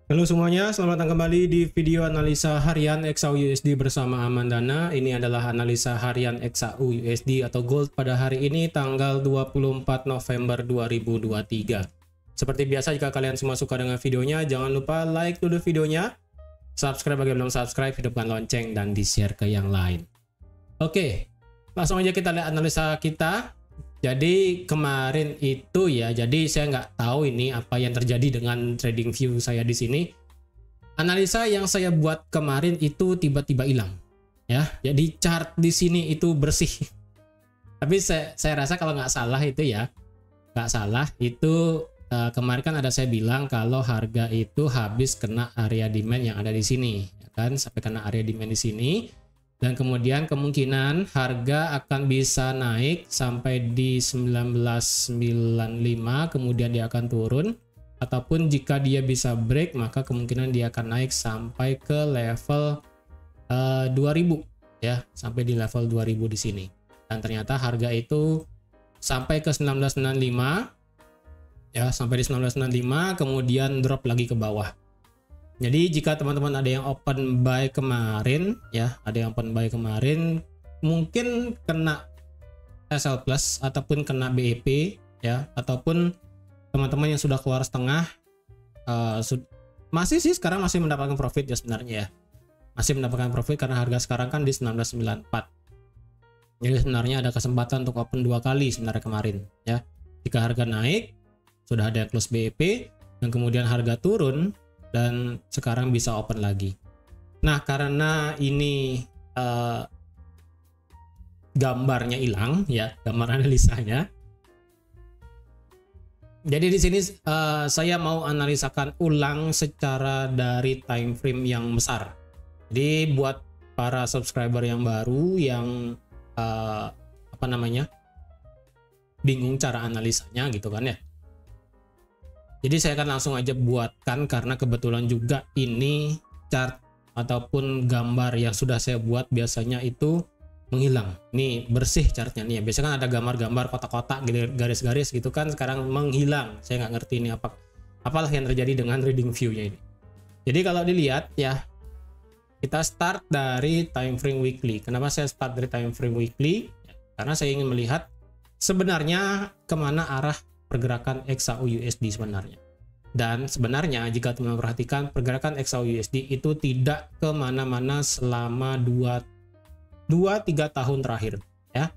Halo semuanya, selamat datang kembali di video analisa harian XAU USD bersama Amandana. Ini adalah analisa harian XAU USD atau Gold pada hari ini tanggal 24 November 2023. Seperti biasa, jika kalian semua suka dengan videonya, jangan lupa like dulu videonya, subscribe bagi yang belum subscribe, hidupkan lonceng, dan di-share ke yang lain. Oke, langsung aja kita lihat analisa kita. Jadi kemarin itu ya, jadi saya nggak tahu ini apa yang terjadi dengan trading view saya di sini. Analisa yang saya buat kemarin itu tiba-tiba hilang, ya. Jadi chart di sini itu bersih. Tapi saya rasa kalau nggak salah itu ya, nggak salah itu kemarin kan ada saya bilang kalau harga itu habis kena area demand yang ada di sini, ya kan? Sampai kena area demand di sini. Dan kemudian kemungkinan harga akan bisa naik sampai di 1995, kemudian dia akan turun, ataupun jika dia bisa break maka kemungkinan dia akan naik sampai ke level 2000 ya, sampai di level 2000 di sini. Dan ternyata harga itu sampai ke 1995 ya, sampai di 1995 kemudian drop lagi ke bawah. Jadi jika teman-teman ada yang open buy kemarin ya, ada yang open buy kemarin mungkin kena SL plus ataupun kena BEP ya, ataupun teman-teman yang sudah keluar setengah masih sih sekarang masih mendapatkan profit ya sebenarnya ya. Masih mendapatkan profit karena harga sekarang kan di 1994. Jadi sebenarnya ada kesempatan untuk open dua kali sebenarnya kemarin ya. Jika harga naik sudah ada close BEP dan kemudian harga turun dan sekarang bisa open lagi. Nah, karena ini gambarnya hilang ya, gambar analisanya. Jadi di sini saya mau analisakan ulang secara dari time frame yang besar. Jadi buat para subscriber yang baru yang bingung cara analisanya gitu kan ya. Jadi saya akan langsung aja buatkan karena kebetulan juga ini chart ataupun gambar yang sudah saya buat biasanya itu menghilang. Nih bersih chartnya nih. Biasanya kan ada gambar-gambar kotak-kotak garis-garis gitu kan, sekarang menghilang. Saya nggak ngerti ini apalah yang terjadi dengan reading view-nya ini. Jadi kalau dilihat ya, kita start dari time frame weekly. Kenapa saya start dari time frame weekly? Karena saya ingin melihat sebenarnya kemana arah pergerakan XAU USD sebenarnya. Dan sebenarnya jika teman-teman perhatikan, pergerakan XAU USD itu tidak kemana-mana selama 2-3 tahun terakhir ya.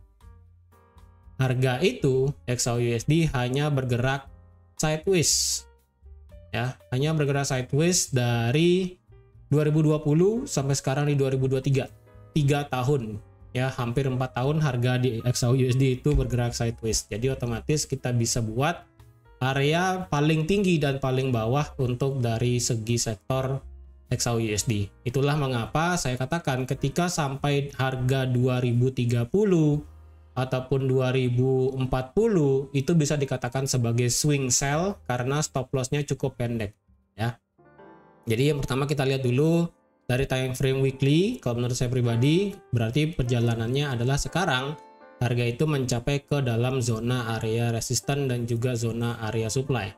Harga itu XAU USD hanya bergerak sideways ya, hanya bergerak sideways dari 2020 sampai sekarang di 2023, 3 tahun ya, hampir 4 tahun harga di XAU USD itu bergerak sideways. Jadi otomatis kita bisa buat area paling tinggi dan paling bawah untuk dari segi sektor XAU USD. Itulah mengapa saya katakan ketika sampai harga 2030 ataupun 2040 itu bisa dikatakan sebagai swing sell karena stop loss-nya cukup pendek ya. Jadi yang pertama kita lihat dulu dari time frame weekly. Kalau menurut saya pribadi berarti perjalanannya adalah sekarang harga itu mencapai ke dalam zona area resisten dan juga zona area supply.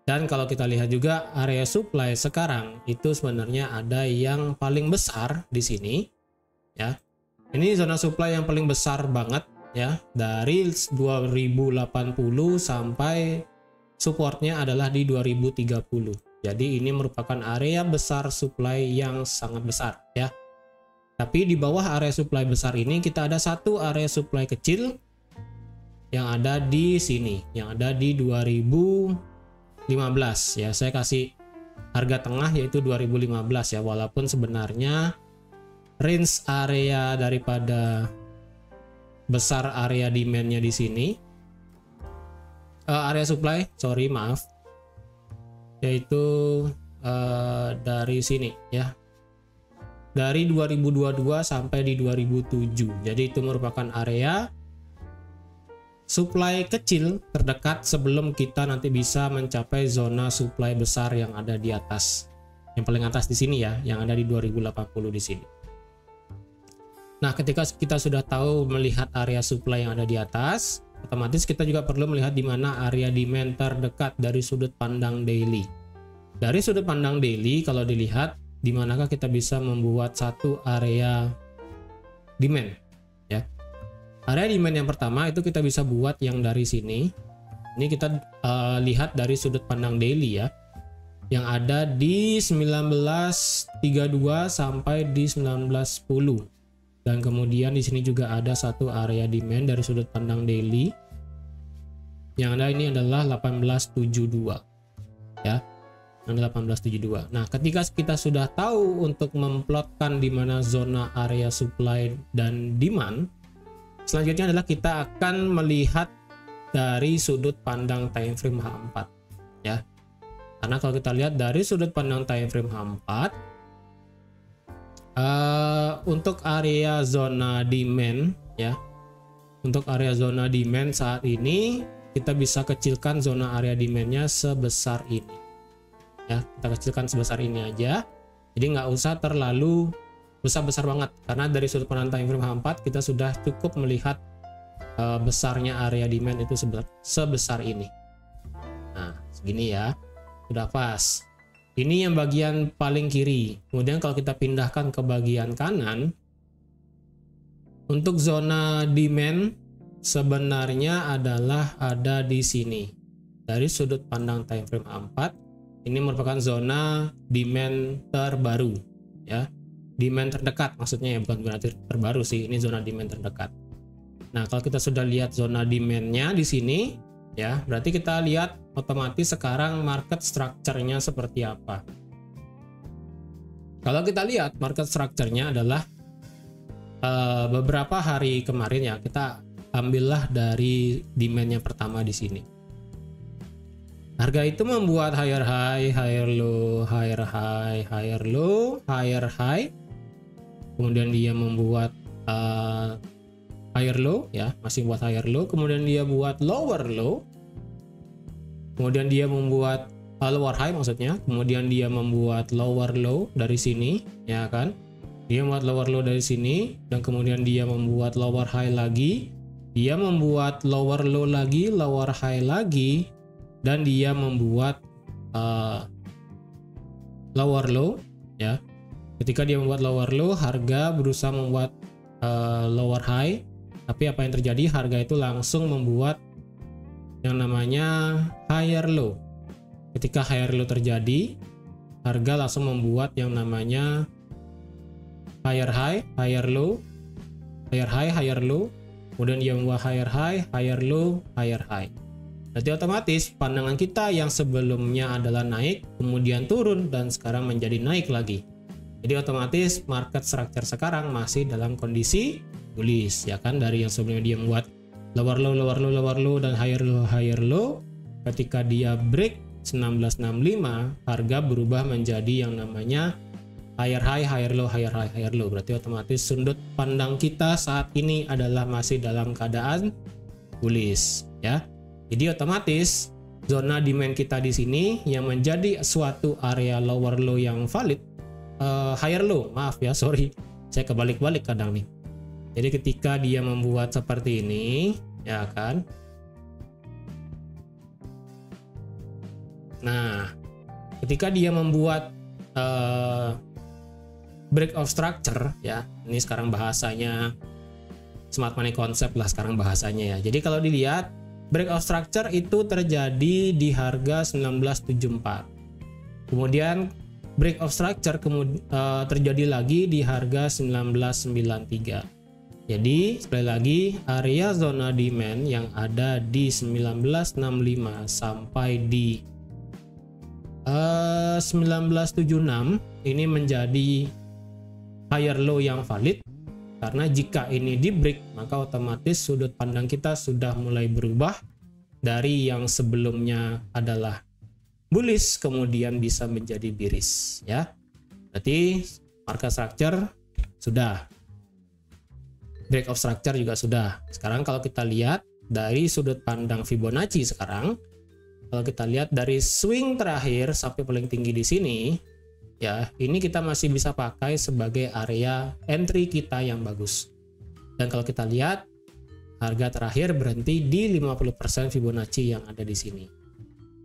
Dan kalau kita lihat juga area supply sekarang itu sebenarnya ada yang paling besar di sini ya. Ini zona supply yang paling besar banget ya, dari 2080 sampai supportnya adalah di 2030. Jadi ini merupakan area besar supply yang sangat besar ya. Tapi di bawah area supply besar ini kita ada satu area supply kecil yang ada di sini, yang ada di 2015 ya. Saya kasih harga tengah yaitu 2015 ya, walaupun sebenarnya range area daripada besar area demandnya di sini, area supply, sorry maaf, yaitu dari sini ya, dari 2022 sampai di 2007. Jadi itu merupakan area supply kecil terdekat sebelum kita nanti bisa mencapai zona supply besar yang ada di atas, yang paling atas di sini ya, yang ada di 2080 di sini. Nah, ketika kita sudah tahu melihat area supply yang ada di atas, otomatis kita juga perlu melihat di mana area demand terdekat dari sudut pandang daily. dari sudut pandang daily kalau dilihat di manakah kita bisa membuat satu area demand ya. Area demand yang pertama itu kita bisa buat yang dari sini. Ini kita lihat dari sudut pandang daily ya. Yang ada di 1932 sampai di 1910. Dan kemudian di sini juga ada satu area demand dari sudut pandang daily. Yang ada ini adalah 1872 ya. Yang 1872. Nah, ketika kita sudah tahu untuk memplotkan di mana zona area supply dan demand, selanjutnya adalah kita akan melihat dari sudut pandang time frame H4 ya. Karena kalau kita lihat dari sudut pandang time frame H4, untuk area zona demand ya, untuk area zona demand saat ini kita bisa kecilkan zona area demandnya sebesar ini ya. Kita kecilkan sebesar ini aja, jadi nggak usah terlalu besar banget, karena dari sudut pandang time frame H4 kita sudah cukup melihat besarnya area demand itu sebesar ini. Nah, segini ya, sudah pas. Ini yang bagian paling kiri. Kemudian kalau kita pindahkan ke bagian kanan, untuk zona demand sebenarnya adalah ada di sini. Dari sudut pandang time frame A4, ini merupakan zona demand terbaru ya. Demand terdekat maksudnya ya, bukan berarti terbaru sih, ini zona demand terdekat. Nah, kalau kita sudah lihat zona demand-nya di sini ya, berarti kita lihat otomatis sekarang market structure-nya seperti apa. Kalau kita lihat market structure-nya adalah beberapa hari kemarin ya, kita ambillah dari demand yang pertama di sini. Harga itu membuat higher high, higher low, higher high, higher low, higher high. Kemudian dia membuat higher low ya, masih buat higher low. Kemudian dia buat lower low. Kemudian dia membuat lower high maksudnya. Kemudian dia membuat lower low dari sini ya kan. Dia membuat lower low dari sini, dan kemudian dia membuat lower high lagi. Dia membuat lower low lagi, lower high lagi, dan dia membuat lower low ya. Ketika dia membuat lower low, harga berusaha membuat lower high, tapi apa yang terjadi? Harga itu langsung membuat yang namanya higher low. Ketika higher low terjadi, harga langsung membuat yang namanya higher high, higher low, higher high, higher low. Kemudian dia membuat higher high, higher low, higher high. Berarti otomatis pandangan kita yang sebelumnya adalah naik, kemudian turun, dan sekarang menjadi naik lagi. Jadi otomatis market structure sekarang masih dalam kondisi bullish ya kan. Dari yang sebelumnya dia membuat lower low, lower low, lower low, dan higher low, higher low. Ketika dia break 1965, harga berubah menjadi yang namanya higher high, higher low, higher high, higher low. Berarti otomatis sudut pandang kita saat ini adalah masih dalam keadaan bullish ya. Jadi otomatis zona demand kita di sini yang menjadi suatu area lower low yang valid, higher low, maaf ya, sorry, saya kebalik-balik kadang nih. Jadi ketika dia membuat seperti ini ya kan. Nah, ketika dia membuat break of structure ya, ini sekarang bahasanya smart money concept lah sekarang bahasanya ya. Jadi kalau dilihat break of structure itu terjadi di harga 1974. Kemudian break of structure terjadi lagi di harga 1993. Jadi sekali lagi area zona demand yang ada di 1965 sampai di 1976 ini menjadi higher low yang valid, karena jika ini di break maka otomatis sudut pandang kita sudah mulai berubah dari yang sebelumnya adalah bullish kemudian bisa menjadi bearish ya. Berarti market structure sudah, break of structure juga sudah. Sekarang kalau kita lihat dari sudut pandang Fibonacci sekarang, kalau kita lihat dari swing terakhir sampai paling tinggi di sini ya, ini kita masih bisa pakai sebagai area entry kita yang bagus. Dan kalau kita lihat harga terakhir berhenti di 50% Fibonacci yang ada di sini.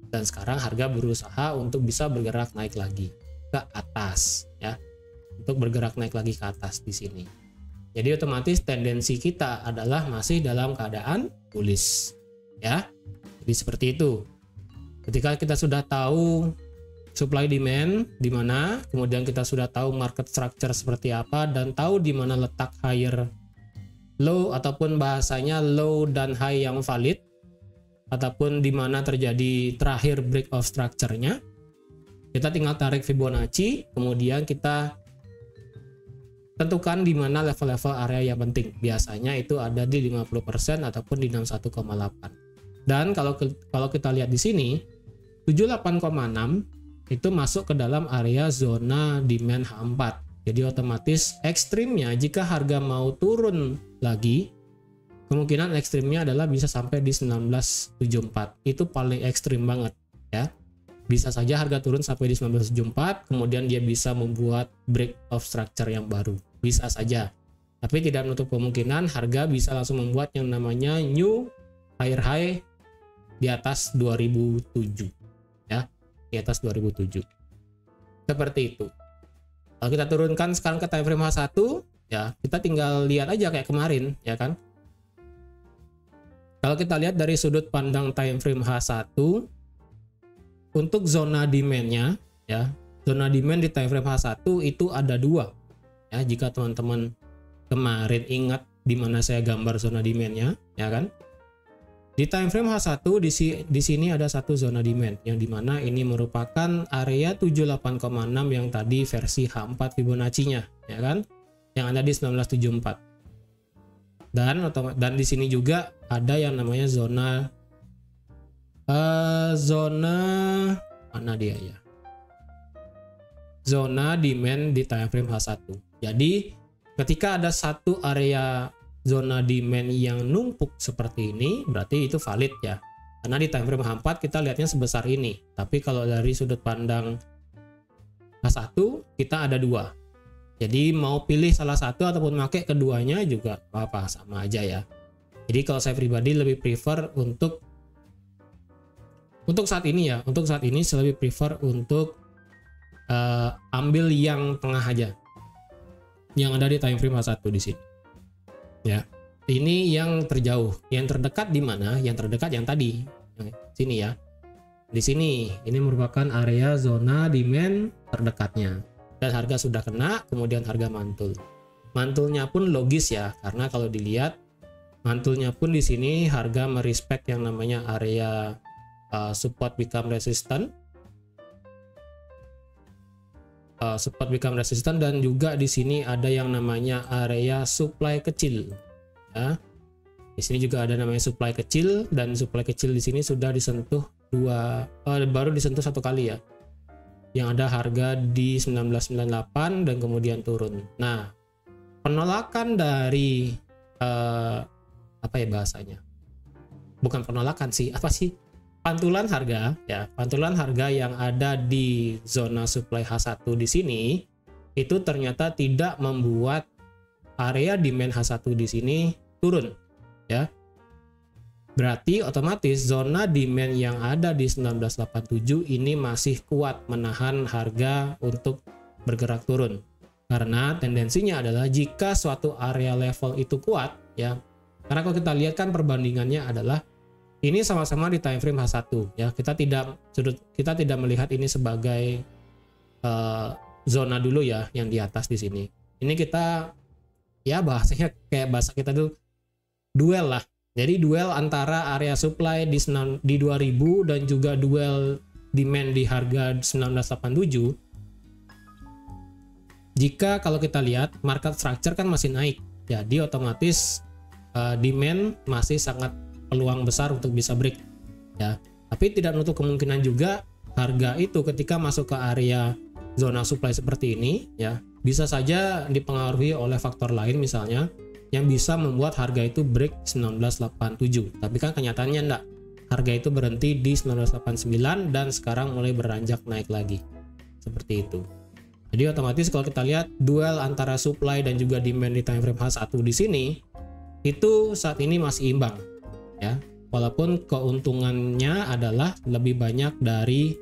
dan sekarang harga berusaha untuk bisa bergerak naik lagi ke atas ya, untuk bergerak naik lagi ke atas di sini. Jadi otomatis tendensi kita adalah masih dalam keadaan bullish ya. Jadi seperti itu. Ketika kita sudah tahu supply demand di mana, kemudian kita sudah tahu market structure seperti apa dan tahu di mana letak higher low ataupun bahasanya low dan high yang valid, ataupun di mana terjadi terakhir break of structure-nya, kita tinggal tarik Fibonacci, kemudian kita tentukan di mana level-level area yang penting. Biasanya itu ada di 50% ataupun di 61,8. Dan kalau kita lihat di sini 78,6 itu masuk ke dalam area zona demand H4. Jadi otomatis ekstrimnya jika harga mau turun lagi, kemungkinan ekstrimnya adalah bisa sampai di 1974. Itu paling ekstrim banget ya. Bisa saja harga turun sampai di 1974, kemudian dia bisa membuat break of structure yang baru. Bisa saja. Tapi tidak menutup kemungkinan harga bisa langsung membuat yang namanya new higher high di atas 2007 ya, di atas 2007. Seperti itu. Kalau kita turunkan sekarang ke time frame H1 ya, kita tinggal lihat aja kayak kemarin ya kan. Kalau kita lihat dari sudut pandang time frame H1, untuk zona demand-nya ya, zona demand di time frame H1 itu ada dua. Ya, jika teman-teman kemarin ingat di mana saya gambar zona demand-nya, ya kan? Di time frame H1 di sini ada satu zona demand yang dimana ini merupakan area 78,6 yang tadi versi H4 Fibonacci-nya, ya kan? Yang ada di 1974. Dan di sini juga ada yang namanya zona mana dia ya? Zona demand di time frame H1. Jadi ketika ada satu area zona demand yang numpuk seperti ini, berarti itu valid ya. Karena di time frame H4 kita lihatnya sebesar ini. Tapi kalau dari sudut pandang H1 kita ada dua. Jadi mau pilih salah satu ataupun pakai keduanya juga apa sama aja ya. Jadi kalau saya pribadi lebih prefer untuk saat ini ya, untuk saat ini saya lebih prefer untuk ambil yang tengah aja, yang ada di time frame H1 di sini. Ya, ini yang terjauh, yang terdekat di mana? Yang terdekat yang tadi, sini ya. Di sini, ini merupakan area zona demand terdekatnya. Dan harga sudah kena, kemudian harga mantul. Mantulnya pun logis ya, karena kalau dilihat mantulnya pun di sini harga merespek yang namanya area support become resistant, dan juga di sini ada yang namanya area supply kecil. Ya. Di sini juga ada namanya supply kecil, dan supply kecil di sini sudah disentuh baru disentuh satu kali ya. Yang ada harga di 1998 dan kemudian turun. Nah, penolakan dari apa ya bahasanya? Bukan penolakan sih, apa sih? Pantulan harga ya, pantulan harga yang ada di zona supply H1 di sini itu ternyata tidak membuat area demand H1 di sini turun ya. Berarti otomatis zona demand yang ada di 1987 ini masih kuat menahan harga untuk bergerak turun. Karena tendensinya adalah jika suatu area level itu kuat ya. Karena kalau kita lihat kan perbandingannya adalah ini sama-sama di time frame H1 ya. Kita tidak melihat ini sebagai zona dulu ya yang di atas di sini. Ini kita ya bahasanya kayak bahasa kita dulu duel lah. Jadi duel antara area supply di 2000 dan juga duel demand di harga 1987. Jika kalau kita lihat market structure kan masih naik. Jadi otomatis demand masih sangat peluang besar untuk bisa break ya. Tapi tidak menutup kemungkinan juga harga itu ketika masuk ke area zona supply seperti ini ya, bisa saja dipengaruhi oleh faktor lain misalnya yang bisa membuat harga itu break 1987. Tapi kan kenyataannya enggak. Harga itu berhenti di 1989 dan sekarang mulai beranjak naik lagi. Seperti itu. Jadi otomatis kalau kita lihat duel antara supply dan juga demand di time frame H1 di sini itu saat ini masih imbang. Ya, walaupun keuntungannya adalah lebih banyak dari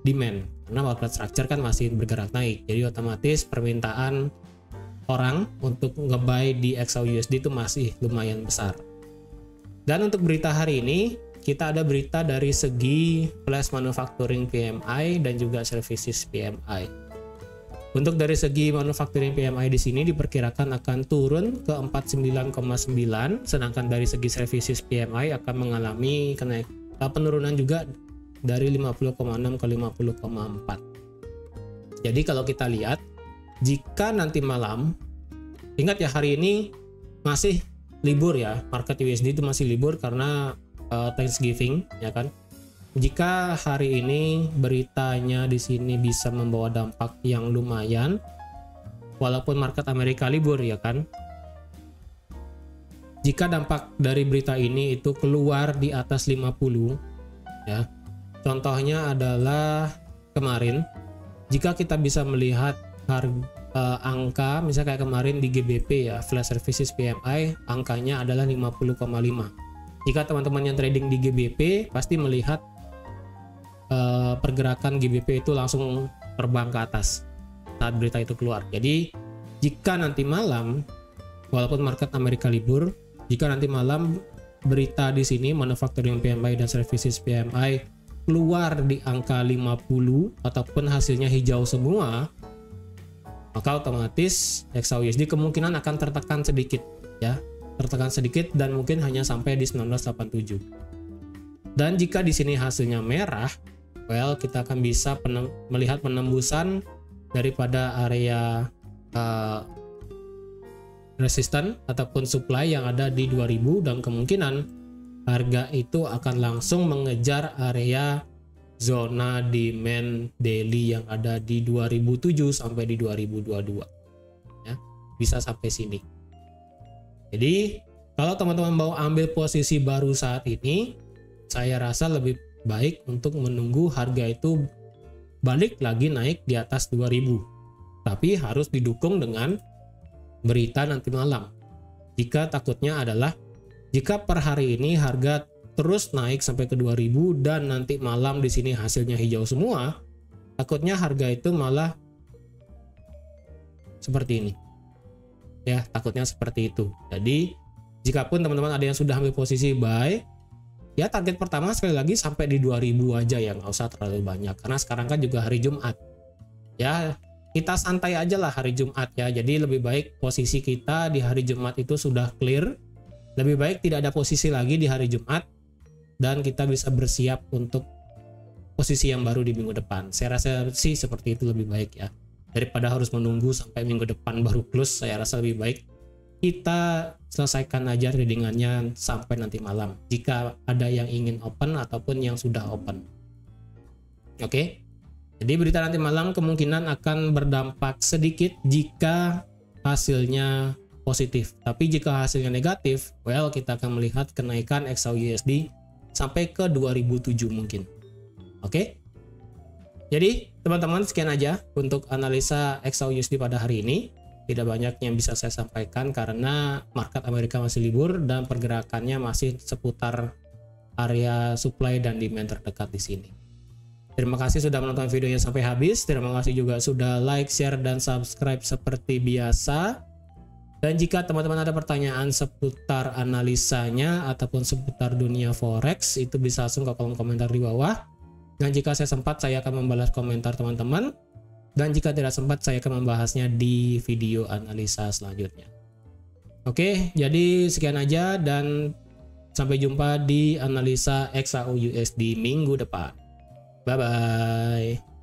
demand, karena market structure kan masih bergerak naik, jadi otomatis permintaan orang untuk nge-buy di XAUUSD itu masih lumayan besar. Dan untuk berita hari ini, kita ada berita dari segi flash manufacturing PMI dan juga services PMI. Untuk dari segi manufacturing PMI di sini diperkirakan akan turun ke 49,9, sedangkan dari segi services PMI akan mengalami penurunan juga dari 50,6 ke 50,4. Jadi kalau kita lihat, jika nanti malam, ingat ya hari ini masih libur ya, market USD itu masih libur karena Thanksgiving ya kan. Jika hari ini beritanya di sini bisa membawa dampak yang lumayan, walaupun market Amerika libur ya kan. Jika dampak dari berita ini itu keluar di atas 50 ya. Contohnya adalah kemarin, jika kita bisa melihat angka misalnya kayak kemarin di GBP ya, Flash Services PMI angkanya adalah 50,5. Jika teman-teman yang trading di GBP pasti melihat pergerakan GBP itu langsung terbang ke atas saat berita itu keluar. Jadi jika nanti malam, walaupun market Amerika libur, jika nanti malam berita di sini manufacturing PMI dan services PMI keluar di angka 50 ataupun hasilnya hijau semua, maka otomatis XAUUSD kemungkinan akan tertekan sedikit ya, tertekan sedikit dan mungkin hanya sampai di 1987. Dan jika di sini hasilnya merah, well kita akan bisa melihat penembusan daripada area resisten ataupun supply yang ada di 2000, dan kemungkinan harga itu akan langsung mengejar area zona demand daily yang ada di 2007 sampai di 2022 ya, bisa sampai sini. Jadi kalau teman-teman mau ambil posisi baru saat ini, saya rasa lebih baik untuk menunggu harga itu balik lagi naik di atas 2000, tapi harus didukung dengan berita nanti malam. Jika takutnya adalah jika per hari ini harga terus naik sampai ke 2000 dan nanti malam di sini hasilnya hijau semua, takutnya harga itu malah seperti ini. Ya, takutnya seperti itu. Jadi, jikapun teman-teman ada yang sudah ambil posisi buy, ya target pertama sekali lagi sampai di 2000 aja ya, nggak usah terlalu banyak. Karena sekarang kan juga hari Jumat. Ya, kita santai aja lah hari Jumat ya. Jadi lebih baik posisi kita di hari Jumat itu sudah clear. Lebih baik tidak ada posisi lagi di hari Jumat dan kita bisa bersiap untuk posisi yang baru di minggu depan. Saya rasa sih seperti itu lebih baik ya. Daripada harus menunggu sampai minggu depan baru close, saya rasa lebih baik kita selesaikan aja tradingannya sampai nanti malam. Jika ada yang ingin open ataupun yang sudah open. Oke. Jadi berita nanti malam kemungkinan akan berdampak sedikit jika hasilnya positif. Tapi jika hasilnya negatif, well kita akan melihat kenaikan XAUUSD sampai ke 2007 mungkin. Oke. Jadi teman-teman sekian aja untuk analisa XAUUSD pada hari ini. Tidak banyak yang bisa saya sampaikan karena market Amerika masih libur dan pergerakannya masih seputar area supply dan demand terdekat di sini. Terima kasih sudah menonton videonya sampai habis. Terima kasih juga sudah like, share, dan subscribe seperti biasa. Dan jika teman-teman ada pertanyaan seputar analisanya ataupun seputar dunia forex, itu bisa langsung ke kolom komentar di bawah. Dan jika saya sempat, saya akan membalas komentar teman-teman. Dan jika tidak sempat, saya akan membahasnya di video analisa selanjutnya. Oke, jadi sekian aja dan sampai jumpa di analisa XAUUSD minggu depan. Bye-bye.